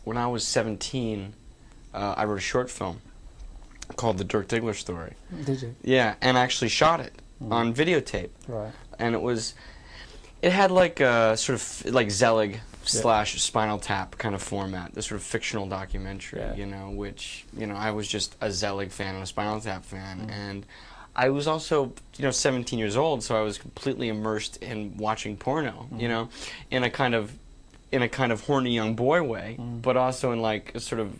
when I was 17, I wrote a short film called The Dirk Diggler Story. Did you? Yeah, and I actually shot it on videotape. Right. And it had like a sort of like Zelig slash Spinal Tap kind of format, this sort of fictional documentary, you know, which, you know, I was just a Zelig fan and a Spinal Tap fan, and I was also, you know, 17 years old, so I was completely immersed in watching porno, you know, in a kind of horny young boy way, but also in like a sort of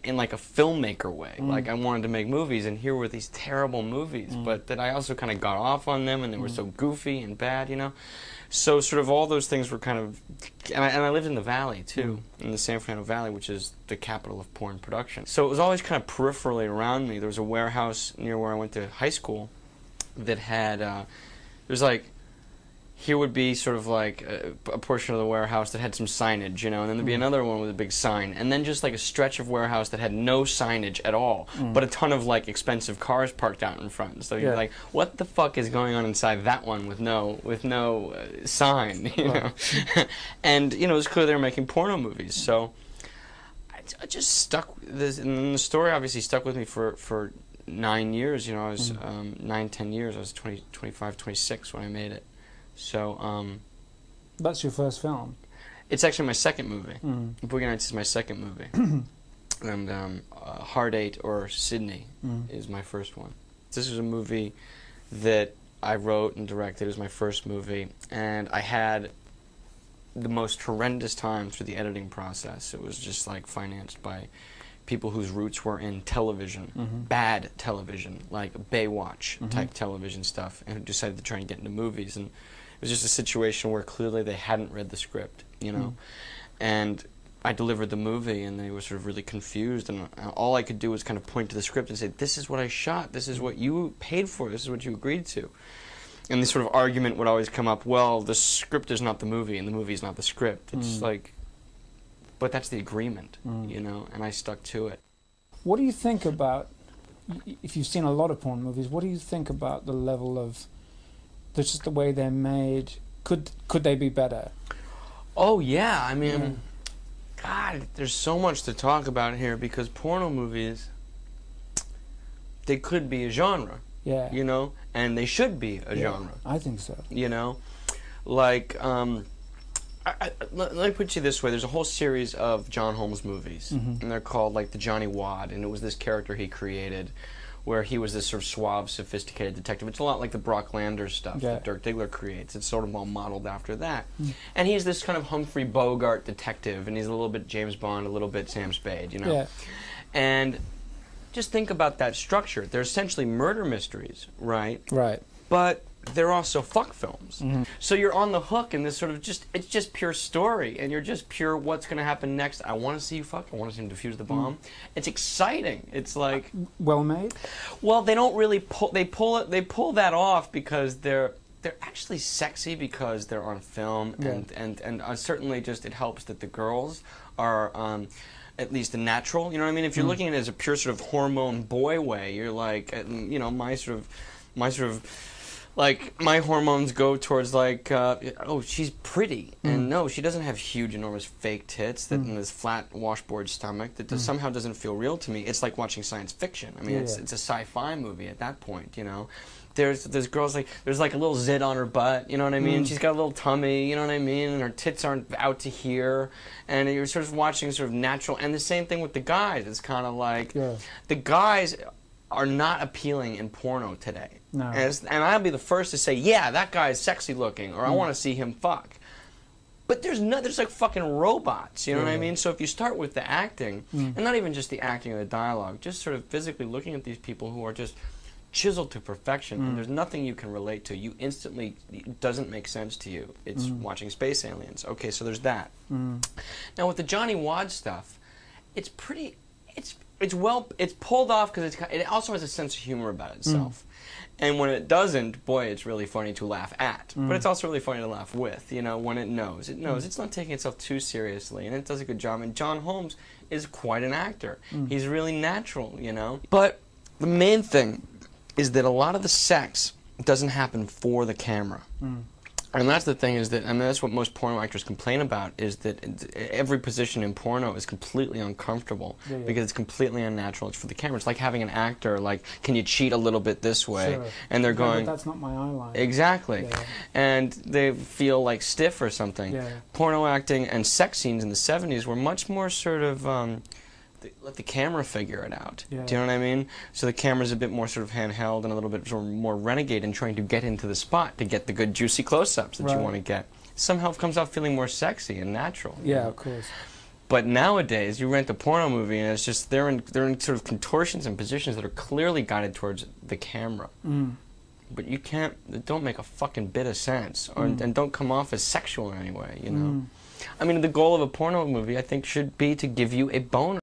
in like a filmmaker way. Like I wanted to make movies, and here were these terrible movies, but that I also kind of got off on them, and they were so goofy and bad, you know. So sort of all those things were kind of, and I lived in the Valley too, in the San Fernando Valley, which is the capital of porn production. So it was always kind of peripherally around me. There was a warehouse near where I went to high school that had, there was like, here would be sort of like a portion of the warehouse that had some signage, you know, and then there'd be another one with a big sign, and then just like a stretch of warehouse that had no signage at all, but a ton of like expensive cars parked out in front. So you're like, what the fuck is going on inside that one with no sign, you know? And you know, it was clear they were making porno movies, so I just stuck this, and the story obviously stuck with me for 9 years. You know, I was 9, 10 years. I was 20, 25, 26 when I made it. So, That's your first film? It's actually my second movie. Boogie Nights is my second movie. And Hard Eight or Sydney is my first one. This was a movie that I wrote and directed. It was my first movie. And I had the most horrendous time through the editing process. It was just like financed by people whose roots were in television, bad television, like Baywatch type television stuff, and who decided to try and get into movies. And it was just a situation where clearly they hadn't read the script, you know. And I delivered the movie, and they were sort of really confused, and all I could do was kind of point to the script and say, this is what I shot, this is what you paid for, this is what you agreed to. And this sort of argument would always come up, well, the script is not the movie, and the movie is not the script. It's like, but that's the agreement, you know, and I stuck to it. What do you think about, if you've seen a lot of porn movies, what do you think about the level of, just the way they're made? Could they be better? Oh, yeah, I mean, God, there's so much to talk about here, because porno movies, they could be a genre, you know, and they should be a genre. I think so. You know, like, let me put you this way. There's a whole series of John Holmes movies, and they're called, like, the Johnny Wad, and it was this character he created where he was this sort of suave, sophisticated detective. It's a lot like the Brock Landers stuff that Dirk Diggler creates. It's sort of all modeled after that. And he's this kind of Humphrey Bogart detective, and he's a little bit James Bond, a little bit Sam Spade, you know? And just think about that structure. They're essentially murder mysteries, right? Right. But they're also fuck films. So you're on the hook in this sort of it's just pure story, and you're just pure what's going to happen next. I want to see you fuck. I want to see him defuse the bomb. It's exciting. It's like well made. Well, they don't really pull that off because they're actually sexy because they're on film, and certainly just it helps that the girls are at least natural. You know what I mean? If you're looking at it as a pure sort of hormone boy way, you're like, you know, my hormones go towards like, oh, she's pretty, and no, she doesn't have huge, enormous fake tits and this flat washboard stomach that somehow doesn't feel real to me. It's like watching science fiction. I mean, it's a sci-fi movie at that point, you know. There's girls like, there's like a little zit on her butt, you know what I mean? She's got a little tummy, you know what I mean? And her tits aren't out to here, and you're sort of watching sort of natural. And the same thing with the guys. It's kind of like the guys are not appealing in porno today. No. And I'll be the first to say, yeah, that guy is sexy looking, or I want to see him fuck. But there's like fucking robots, you know what I mean? So if you start with the acting, and not even just the acting or the dialogue, just sort of physically looking at these people who are just chiseled to perfection, and there's nothing you can relate to. You instantly, it doesn't make sense to you. It's watching space aliens. Okay, so there's that. Now with the Johnny Wad stuff, it's pretty, it's pulled off because it also has a sense of humor about itself. And when it doesn't, boy, it's really funny to laugh at. But it's also really funny to laugh with, you know, when it knows. It knows it's not taking itself too seriously, and it does a good job. And John Holmes is quite an actor. He's really natural, you know. But the main thing is that a lot of the sex doesn't happen for the camera. And that's the thing, is that, I mean, that's what most porno actors complain about, is that every position in porno is completely uncomfortable, because it's completely unnatural. It's for the camera. It's like having an actor, like, can you cheat a little bit this way? Sure. And they're going, but that's not my eyeline. exactly. Yeah. And they feel like stiff or something. Yeah. Porno acting and sex scenes in the 70s were much more sort of, let the camera figure it out. Yeah. Do you know what I mean? So the camera's a bit more sort of handheld and a little bit sort of more renegade in trying to get into the spot to get the good juicy close-ups that you want to get. Somehow it comes out feeling more sexy and natural. Yeah, of course. But nowadays, you rent a porno movie and it's just they're in sort of contortions and positions that are clearly guided towards the camera. Mm. But you can't. It don't make a fucking bit of sense, or and don't come off as sexual in any way. You know. I mean, the goal of a porno movie, I think, should be to give you a boner.